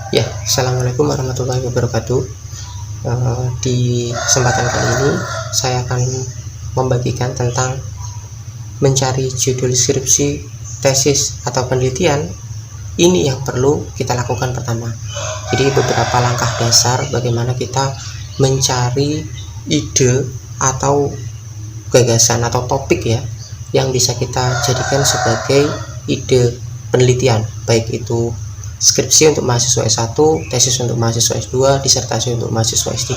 Ya, assalamualaikum warahmatullahi wabarakatuh. Di kesempatan kali ini saya akan membagikan tentang mencari judul skripsi, tesis, atau penelitian. Ini yang perlu kita lakukan pertama. Jadi beberapa langkah dasar bagaimana kita mencari ide atau gagasan atau topik ya yang bisa kita jadikan sebagai ide penelitian, baik itu skripsi untuk mahasiswa S1, tesis untuk mahasiswa S2, disertasi untuk mahasiswa S3,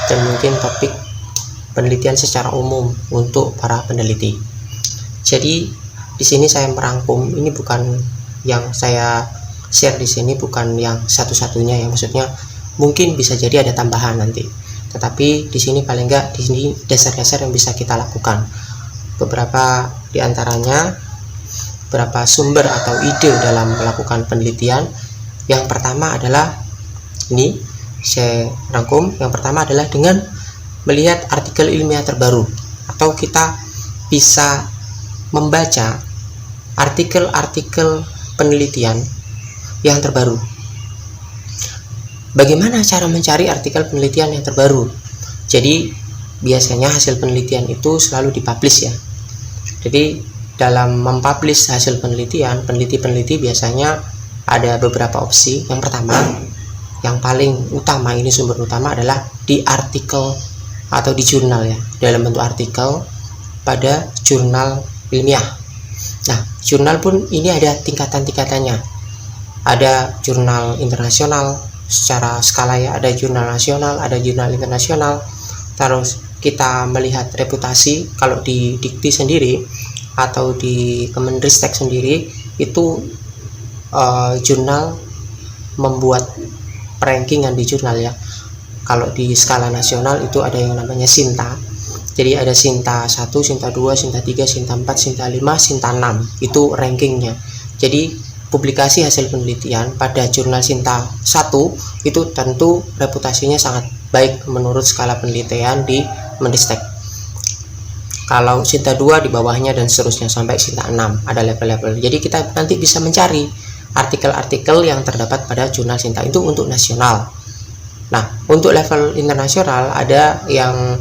dan mungkin topik penelitian secara umum untuk para peneliti. Jadi di sini saya merangkum, ini bukan yang saya share di sini, bukan yang satu-satunya ya, maksudnya mungkin bisa jadi ada tambahan nanti. Tetapi di sini paling enggak di sini dasar-dasar yang bisa kita lakukan. Beberapa diantaranya beberapa sumber atau ide dalam melakukan penelitian. Yang pertama adalah ini saya rangkum. Yang pertama adalah dengan melihat artikel ilmiah terbaru, atau kita bisa membaca artikel-artikel penelitian yang terbaru. Bagaimana cara mencari artikel penelitian yang terbaru? Jadi biasanya hasil penelitian itu selalu dipublish ya. Jadi dalam mempublish hasil penelitian, peneliti-peneliti biasanya ada beberapa opsi. Yang pertama, yang paling utama, ini sumber utama adalah di artikel atau di jurnal ya, dalam bentuk artikel pada jurnal ilmiah. Nah, jurnal pun ini ada tingkatan-tingkatannya. Ada jurnal internasional secara skala ya, ada jurnal nasional, ada jurnal internasional. Terus kita melihat reputasi, kalau di Dikti sendiri atau di Kemenristek sendiri itu jurnal membuat rankingan di jurnal ya. Kalau di skala nasional itu ada yang namanya Sinta. Jadi ada Sinta 1, Sinta 2, Sinta 3, Sinta 4, Sinta 5, Sinta 6. Itu rankingnya. Jadi publikasi hasil penelitian pada jurnal Sinta 1 itu tentu reputasinya sangat baik menurut skala penelitian di Menristek. Kalau Sinta 2 di bawahnya dan seterusnya sampai Sinta 6, ada level-level. Jadi kita nanti bisa mencari artikel-artikel yang terdapat pada jurnal Sinta itu untuk nasional. Nah, untuk level internasional ada yang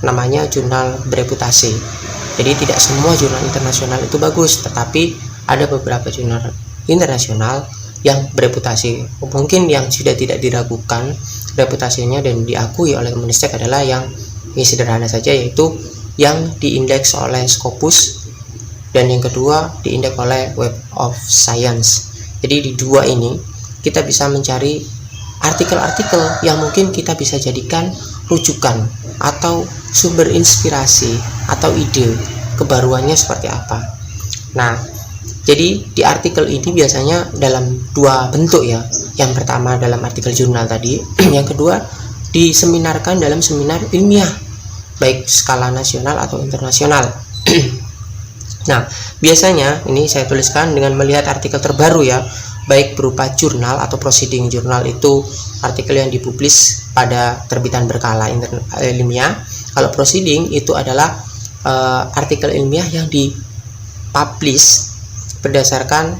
namanya jurnal bereputasi. Jadi tidak semua jurnal internasional itu bagus, tetapi ada beberapa jurnal internasional yang bereputasi. Mungkin yang sudah tidak diragukan reputasinya dan diakui oleh Menristek adalah yang ini sederhana saja, yaitu yang diindeks oleh Scopus dan yang kedua diindeks oleh Web of Science. Jadi di dua ini kita bisa mencari artikel-artikel yang mungkin kita bisa jadikan rujukan atau sumber inspirasi atau ide kebaruannya seperti apa. Nah, jadi di artikel ini biasanya dalam dua bentuk ya. Yang pertama dalam artikel jurnal tadi, yang kedua diseminarkan dalam seminar ilmiah, baik skala nasional atau internasional. Nah, biasanya ini saya tuliskan dengan melihat artikel terbaru ya, baik berupa jurnal atau proceeding. Jurnal itu artikel yang dipublish pada terbitan berkala ilmiah. Kalau proceeding itu adalah artikel ilmiah yang dipublish berdasarkan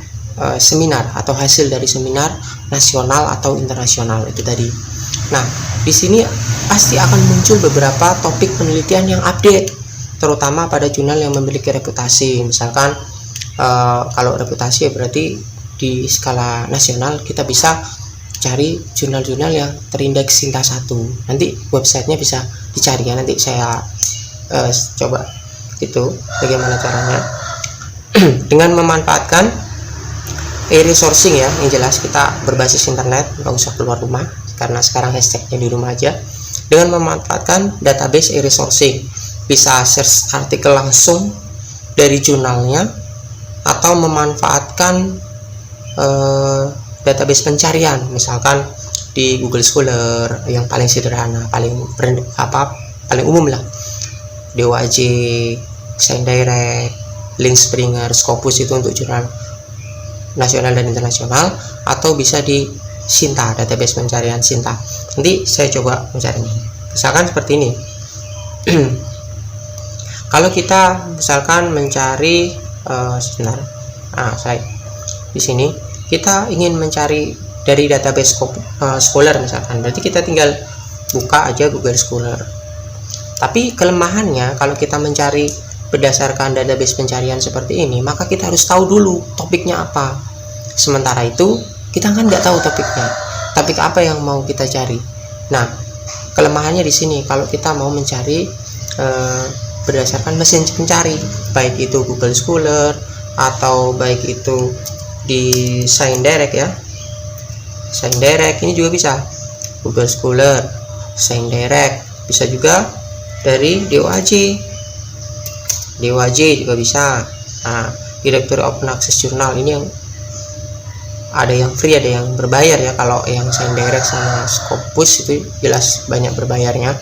seminar atau hasil dari seminar nasional atau internasional itu tadi. Nah, di sini pasti akan muncul beberapa topik penelitian yang update, terutama pada jurnal yang memiliki reputasi. Misalkan kalau reputasi ya berarti di skala nasional kita bisa cari jurnal-jurnal yang terindeks Sinta 1. Nanti websitenya bisa dicari ya, nanti saya coba itu bagaimana caranya. Dengan memanfaatkan e-resourcing ya, yang jelas kita berbasis internet, nggak usah keluar rumah karena sekarang hashtagnya di rumah aja. Dengan memanfaatkan database e-resourcing, bisa search artikel langsung dari jurnalnya atau memanfaatkan database pencarian, misalkan di Google Scholar yang paling sederhana, paling umum lah, DOAJ, ScienceDirect, Link Springer, Scopus itu untuk jurnal nasional dan internasional, atau bisa di Sinta, database pencarian Sinta. Nanti saya coba mencarinya. Misalkan seperti ini. Kalau kita misalkan mencari saya di sini kita ingin mencari dari database Scholar misalkan, berarti kita tinggal buka aja Google Scholar. Tapi kelemahannya kalau kita mencari berdasarkan database pencarian seperti ini, maka kita harus tahu dulu topiknya apa. Sementara itu kita kan nggak tahu topiknya, topik apa yang mau kita cari. Nah, kelemahannya di sini kalau kita mau mencari berdasarkan mesin pencari, baik itu Google Scholar atau baik itu di ScienDirect ya. ScienDirect ini juga bisa, Google Scholar, ScienDirect, bisa juga dari DOAJ juga bisa. Nah, Directory Open Access Journal ini yang ada yang free, ada yang berbayar ya. Kalau yang ScienDirect sama Scopus itu jelas banyak berbayarnya.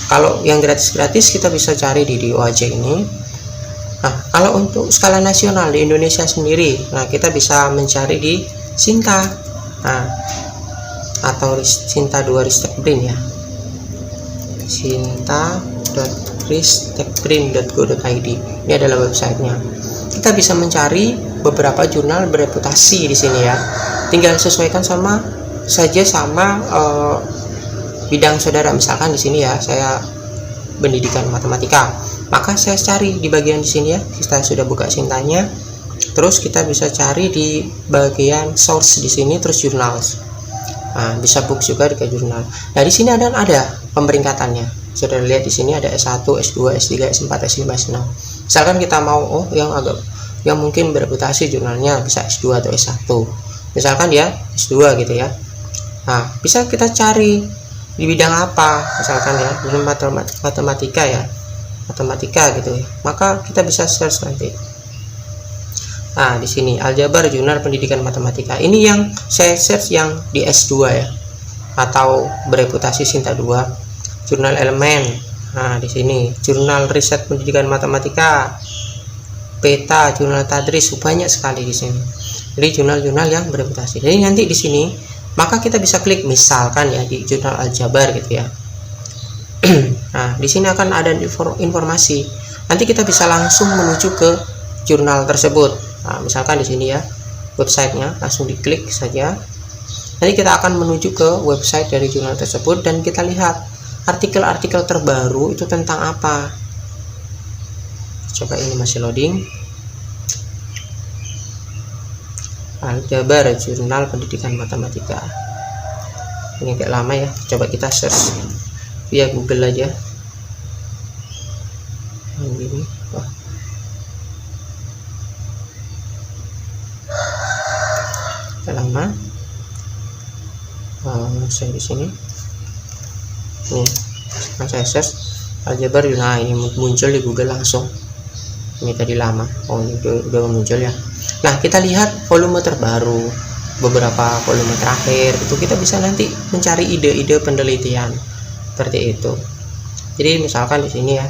Kalau yang gratis-gratis kita bisa cari di DOAJ ini. Nah, kalau untuk skala nasional di Indonesia sendiri, nah kita bisa mencari di Sinta, nah, atau Sinta 2 Ristekbrin ya, sinta.ristekbrin.go.id. Ini adalah websitenya. Kita bisa mencari beberapa jurnal bereputasi di sini ya. Tinggal sesuaikan sama bidang saudara. Misalkan di sini ya, saya pendidikan matematika, maka saya cari di bagian di sini ya. Kita sudah buka Sintanya, terus kita bisa cari di bagian source di sini, terus journals. Nah, bisa books juga di jurnal. Nah, di sini ada pemeringkatannya. Sudah lihat di sini ada S1, S2, S3, S4, S5, S6. Misalkan kita mau yang mungkin bereputasi jurnalnya bisa S2 atau S1. Misalkan dia S2 gitu ya. Nah, bisa kita cari di bidang apa, misalkan ya, matematika ya, matematika gitu ya. Maka kita bisa search nanti. Nah, di sini Aljabar Jurnal Pendidikan Matematika. Ini yang saya search yang di S2 ya, atau bereputasi Sinta 2. Jurnal Elemen. Nah, di sini Jurnal Riset Pendidikan Matematika, Peta, Jurnal Tadris, banyak sekali di sini. Jadi jurnal-jurnal yang bereputasi. Jadi nanti di sini maka kita bisa klik misalkan ya di Jurnal Aljabar gitu ya. Nah, di sini akan ada informasi. Nanti kita bisa langsung menuju ke jurnal tersebut. Nah, misalkan di sini ya websitenya, langsung diklik saja. Nanti kita akan menuju ke website dari jurnal tersebut dan kita lihat artikel-artikel terbaru itu tentang apa. Coba ini masih loading. Aljabar Jurnal Pendidikan Matematika. Ini agak lama ya. Coba kita search via Google aja. Ini, wah. Agak lama. Saya di sini. Nih, saya search Aljabar. Nah, ini muncul di Google langsung. Ini tadi lama. Oh, ini udah muncul ya. Nah, kita lihat volume terbaru, beberapa volume terakhir itu kita bisa nanti mencari ide-ide penelitian seperti itu. Jadi misalkan di sini ya,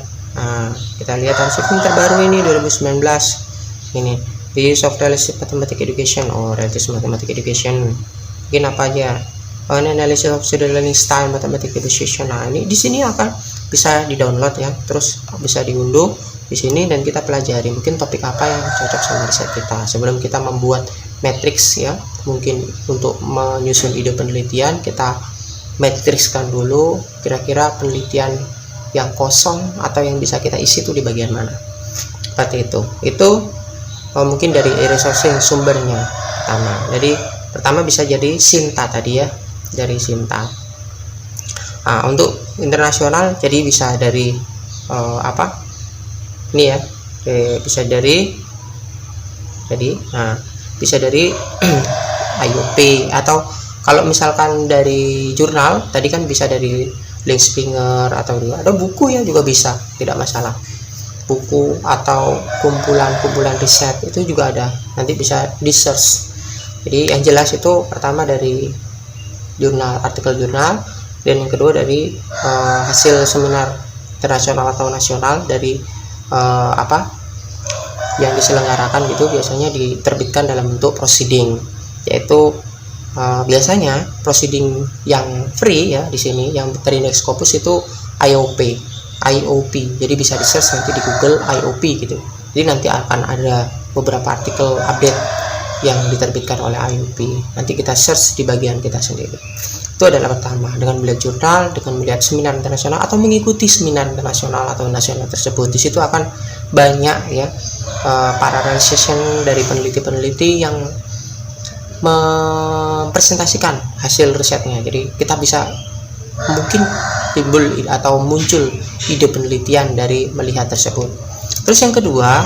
kita lihat artikel terbaru ini 2019 ini di Soft Realistic Mathematics Education. Realistic Mathematics Education mungkin apa aja, analysis of student learning style mathematics education. Nah, ini di sini akan bisa di download ya, terus bisa diunduh di sini dan kita pelajari mungkin topik apa yang cocok sama riset kita. Sebelum kita membuat matriks ya, mungkin untuk menyusun ide penelitian kita matrikskan dulu kira-kira penelitian yang kosong atau yang bisa kita isi itu di bagian mana. Seperti itu mungkin dari resourcing sumbernya pertama. Jadi pertama bisa jadi Sinta tadi ya, dari Sinta. Nah, untuk internasional jadi bisa dari ini ya, bisa dari bisa dari IOP, atau kalau misalkan dari jurnal tadi kan bisa dari Link Springer, atau ada buku ya juga bisa, tidak masalah. Buku atau kumpulan riset itu juga ada, nanti bisa di search. Jadi yang jelas itu pertama dari jurnal, artikel jurnal, dan yang kedua dari hasil seminar internasional atau nasional dari yang diselenggarakan gitu, biasanya diterbitkan dalam bentuk proceeding, yaitu biasanya proceeding yang free ya di sini yang terindeks Scopus itu IOP. Jadi bisa di search nanti di Google IOP gitu. Jadi nanti akan ada beberapa artikel update yang diterbitkan oleh IUP. Nanti kita search di bagian kita sendiri. Itu adalah pertama, dengan melihat jurnal, dengan melihat seminar internasional atau mengikuti seminar internasional atau nasional tersebut. Di situ akan banyak ya parallel session dari peneliti-peneliti yang mempresentasikan hasil risetnya. Jadi kita bisa mungkin timbul atau muncul ide penelitian dari melihat tersebut. Terus yang kedua,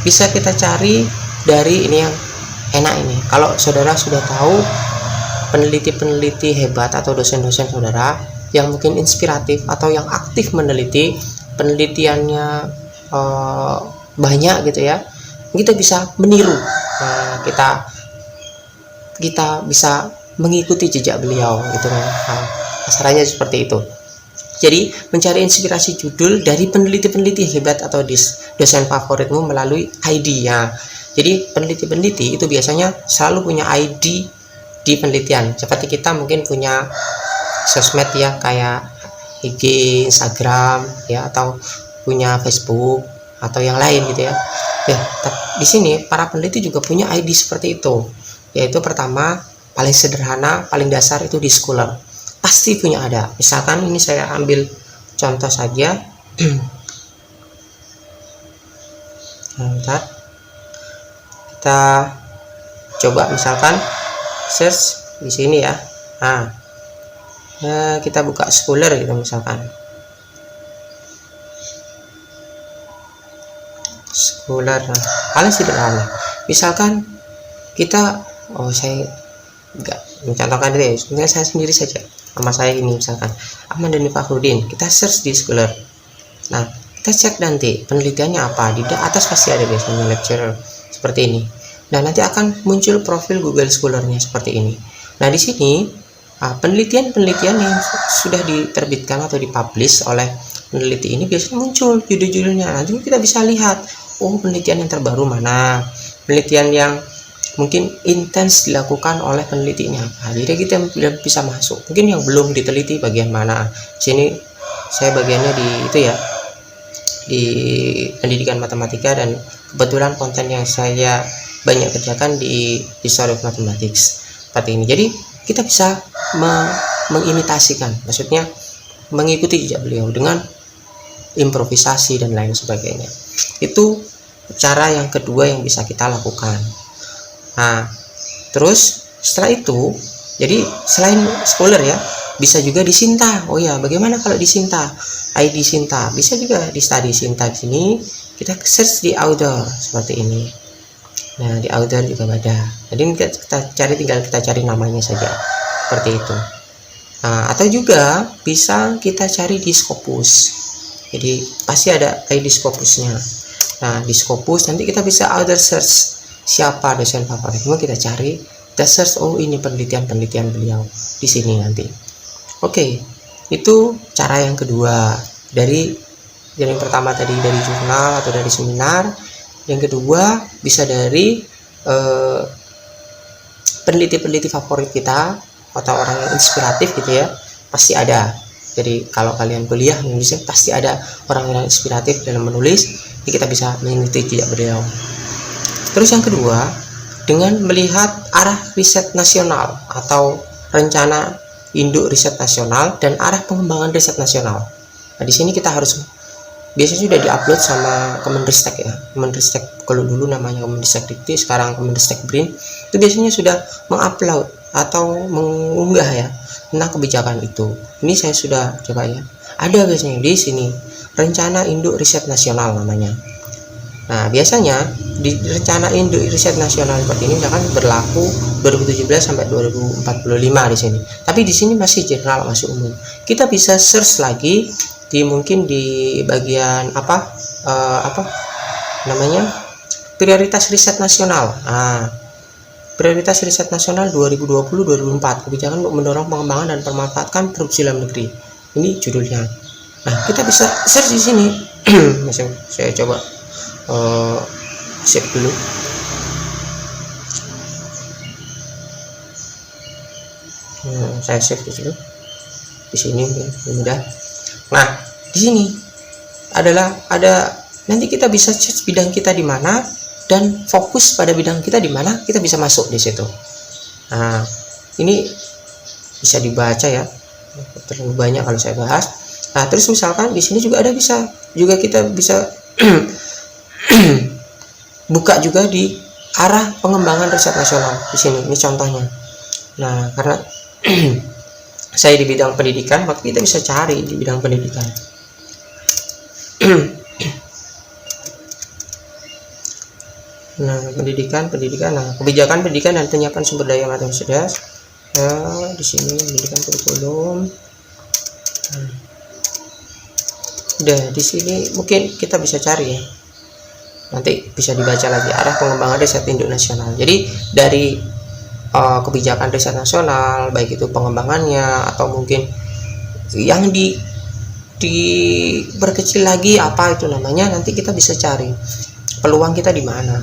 bisa kita cari dari ini yang enak ini. Kalau saudara sudah tahu peneliti-peneliti hebat atau dosen-dosen saudara yang mungkin inspiratif atau yang aktif meneliti, penelitiannya banyak gitu ya, kita bisa meniru. Kita bisa mengikuti jejak beliau gitu kan. Kasarannya seperti itu. Jadi mencari inspirasi judul dari peneliti-peneliti hebat atau dosen favoritmu melalui ID-nya. Jadi peneliti-peneliti itu biasanya selalu punya ID di penelitian. Seperti kita mungkin punya sosmed ya, kayak IG, Instagram ya, atau punya Facebook atau yang lain gitu ya. Ya, di sini para peneliti juga punya ID seperti itu. Yaitu pertama, paling sederhana, paling dasar itu di Scholar. Pasti punya ada. Misalkan ini saya ambil contoh saja. Bentar. Kita coba misalkan search di sini ya. Nah, kita buka Scholar gitu misalkan. Scholar, nah, paling sederhana. Misalkan kita, saya enggak mencontohkan deh, sebenarnya saya sendiri saja. Nama saya ini misalkan Ahmad Dhani Fakhrudin. Kita search di Scholar. Nah, kita cek nanti penelitiannya apa. Di atas pasti ada biasanya lecturer seperti ini. Nah, nanti akan muncul profil Google Scholar-nya seperti ini. Nah, di sini penelitian-penelitian yang sudah diterbitkan atau dipublish oleh peneliti ini biasanya muncul judul-judulnya. Nanti kita bisa lihat, penelitian yang terbaru mana, penelitian yang mungkin intens dilakukan oleh penelitinya. Jadi kita bisa masuk. Mungkin yang belum diteliti bagian mana. Sini saya bagiannya di itu ya, di pendidikan matematika, dan kebetulan konten yang saya banyak kerjakan di History of Mathematics seperti ini. Jadi kita bisa mengimitasikan, maksudnya mengikuti jejak beliau dengan improvisasi dan lain sebagainya. Itu cara yang kedua yang bisa kita lakukan. Nah, terus setelah itu, jadi selain Scholar ya, bisa juga di Sinta. Oh ya, bagaimana kalau di Sinta? ID Sinta bisa juga di study Sinta. Di sini kita search di author seperti ini. Nah, di author juga ada. Jadi tinggal kita cari namanya saja seperti itu. Nah, atau juga bisa kita cari di Scopus. Jadi pasti ada ID Scopusnya. Nah, di Scopus nanti kita bisa author search, siapa dosen favoritmu, kita cari, kita search, ini penelitian beliau di sini nanti. Oke, itu cara yang kedua. Dari yang pertama tadi dari jurnal atau dari seminar. Yang kedua bisa dari peneliti-peneliti favorit kita atau orang yang inspiratif gitu ya, pasti ada. Jadi kalau kalian kuliah menulisnya pasti ada orang yang inspiratif dalam menulis, jadi kita bisa mengikuti jejak beliau. Terus yang kedua, dengan melihat arah riset nasional atau rencana induk riset nasional dan arah pengembangan riset nasional. Nah, di sini kita harus, biasanya sudah diupload sama Kemenristek ya. Kemenristek kalau dulu namanya Kemenristek Dikti, sekarang Kemenristek BRIN. Itu biasanya sudah mengupload atau mengunggah ya tentang kebijakan itu. Ini saya sudah coba ya. Ada biasanya di sini rencana induk riset nasional namanya. Nah, biasanya di rencana induk riset nasional seperti ini misalkan berlaku 2017 sampai 2045 di sini. Tapi di sini masih general, masih umum. Kita bisa search lagi di mungkin di bagian namanya prioritas riset nasional. Nah, prioritas riset nasional 2020-2024, kebijakan untuk mendorong pengembangan dan pemanfaatan produksi dalam negeri. Ini judulnya. Nah, kita bisa search di sini. Saya coba save dulu. Saya save dulu. Di sini mudah. Nah, di sini ada nanti kita bisa search bidang kita di mana, dan fokus pada bidang kita di mana kita bisa masuk di situ. Nah, ini bisa dibaca ya, terlalu banyak kalau saya bahas. Nah, terus misalkan di sini juga kita bisa buka juga di arah pengembangan riset nasional di sini. Ini contohnya. Nah, karena saya di bidang pendidikan, maka kita bisa cari di bidang pendidikan. Nah, pendidikan. Nah, kebijakan pendidikan dan penyiapan sumber daya manusia cerdas. Nah, di sini pendidikan kurikulum. Udah di sini mungkin kita bisa cari ya. Nanti bisa dibaca lagi arah pengembangan riset induk nasional. Jadi dari kebijakan riset nasional, baik itu pengembangannya atau mungkin yang diperkecil lagi apa itu namanya, nanti kita bisa cari peluang kita di mana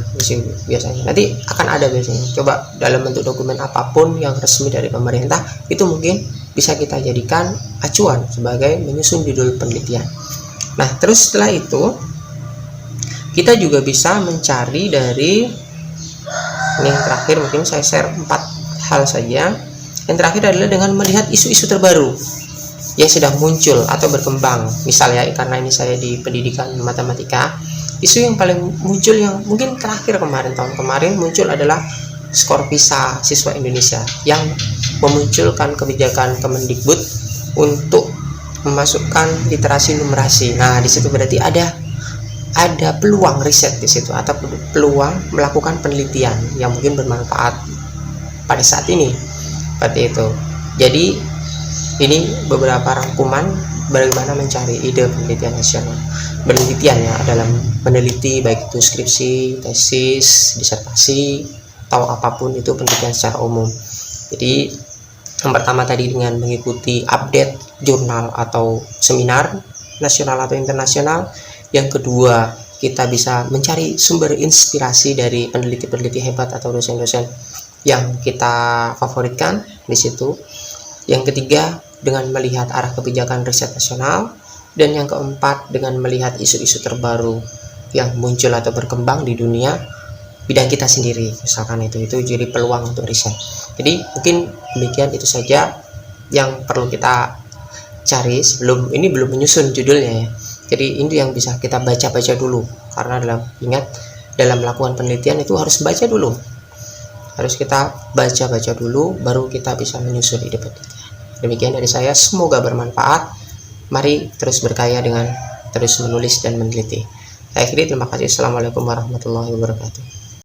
biasanya. Nanti akan ada biasanya. Coba dalam bentuk dokumen apapun yang resmi dari pemerintah, itu mungkin bisa kita jadikan acuan sebagai menyusun judul penelitian. Nah, terus setelah itu kita juga bisa mencari dari ini yang terakhir, mungkin saya share 4 hal saja. Yang terakhir adalah dengan melihat isu-isu terbaru yang sedang muncul atau berkembang. Misalnya karena ini saya di pendidikan matematika, isu yang paling muncul yang mungkin terakhir tahun kemarin muncul adalah skor PISA siswa Indonesia yang memunculkan kebijakan Kemendikbud untuk memasukkan literasi numerasi. Nah, di situ berarti ada peluang riset di situ atau peluang melakukan penelitian yang mungkin bermanfaat pada saat ini. Seperti itu. Jadi ini beberapa rangkuman bagaimana mencari ide penelitian nasional. Penelitian ya dalam meneliti baik itu skripsi, tesis, disertasi atau apapun itu penelitian secara umum. Jadi yang pertama tadi dengan mengikuti update jurnal atau seminar nasional atau internasional. Yang kedua, kita bisa mencari sumber inspirasi dari peneliti-peneliti hebat atau dosen-dosen yang kita favoritkan di situ. Yang ketiga, dengan melihat arah kebijakan riset nasional. Dan yang keempat, dengan melihat isu-isu terbaru yang muncul atau berkembang di dunia bidang kita sendiri, misalkan itu jadi peluang untuk riset. Jadi mungkin demikian itu saja yang perlu kita cari sebelum ini, belum menyusun judulnya ya. Jadi ini yang bisa kita baca-baca dulu, karena dalam melakukan penelitian itu harus baca dulu, harus kita baca dulu baru kita bisa menyusun ide penelitian. Demikian dari saya, semoga bermanfaat. Mari terus berkarya dengan terus menulis dan meneliti. Saya akhiri, terima kasih. Assalamualaikum warahmatullahi wabarakatuh.